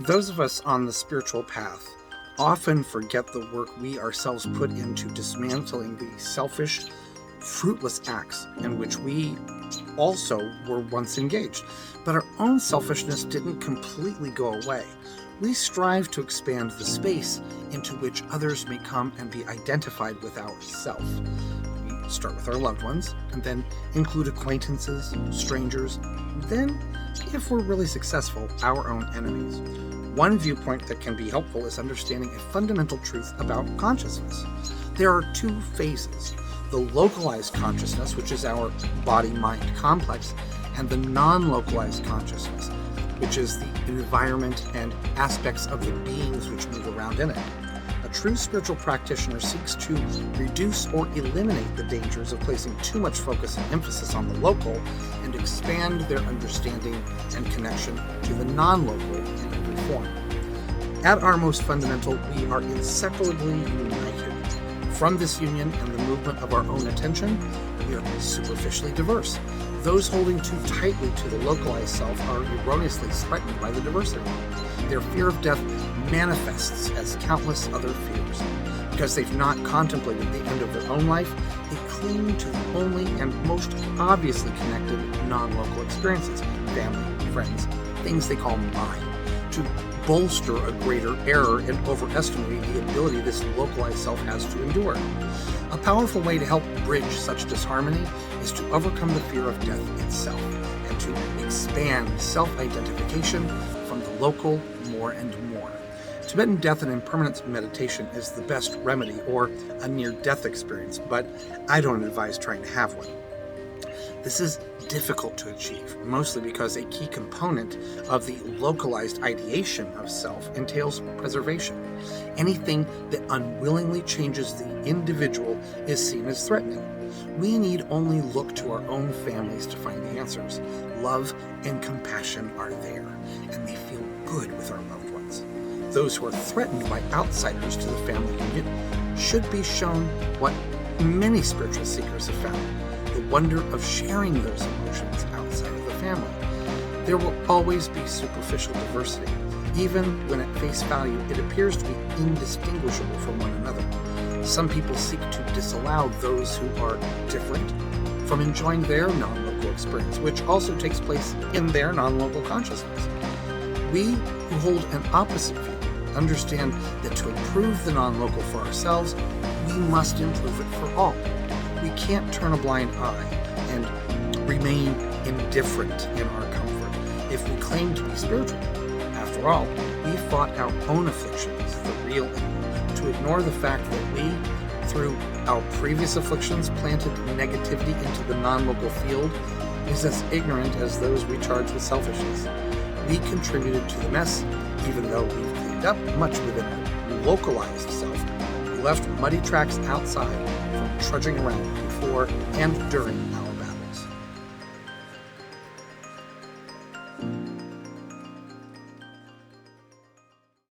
Those of us on the spiritual path often forget the work we ourselves put into dismantling the selfish, fruitless acts in which we also were once engaged. But our own selfishness didn't completely go away. We strive to expand the space into which others may come and be identified with our self. We start with our loved ones, and then include acquaintances, strangers, then, if we're really successful, our own enemies. One viewpoint that can be helpful is understanding a fundamental truth about consciousness. There are two phases: the localized consciousness, which is our body-mind complex, and the non-localized consciousness, which is the environment and aspects of the beings which move around in it. A true spiritual practitioner seeks to reduce or eliminate the dangers of placing too much focus and emphasis on the local and expand their understanding and connection to the non-local in every form. At our most fundamental, we are inseparably united. From this union and the movement of our own attention, we are superficially diverse. Those holding too tightly to the localized self are erroneously threatened by the diversity. Their fear of death manifests as countless other fears. Because they've not contemplated the end of their own life, they cling to the only and most obviously connected non-local experiences, family, friends, things they call mine, to bolster a greater error in overestimating the ability this localized self has to endure. A powerful way to help bridge such disharmony is to overcome the fear of death itself and to expand self-identification from the local more and more. Tibetan death and impermanence meditation is the best remedy or a near-death experience, but I don't advise trying to have one. This is difficult to achieve, mostly because a key component of the localized ideation of self entails preservation. Anything that unwillingly changes the individual is seen as threatening. We need only look to our own families to find the answers. Love and compassion are there, and they feel good with our loved ones. Those who are threatened by outsiders to the family union should be shown what many spiritual seekers have found: the wonder of sharing those emotions outside of the family. There will always be superficial diversity, even when at face value it appears to be indistinguishable from one another. Some people seek to disallow those who are different from enjoying their non-local experience, which also takes place in their non-local consciousness. We who hold an opposite view understand that to improve the non-local for ourselves, we must improve it for all. We can't turn a blind eye and remain indifferent in our comfort if we claim to be spiritual. After all, we fought our own afflictions, the real enemy. To ignore the fact that we, through our previous afflictions, planted negativity into the non-local field is as ignorant as those we charge with selfishness. We contributed to the mess, even though we've cleaned up much within our localized self. We left muddy tracks outside from trudging around before and during our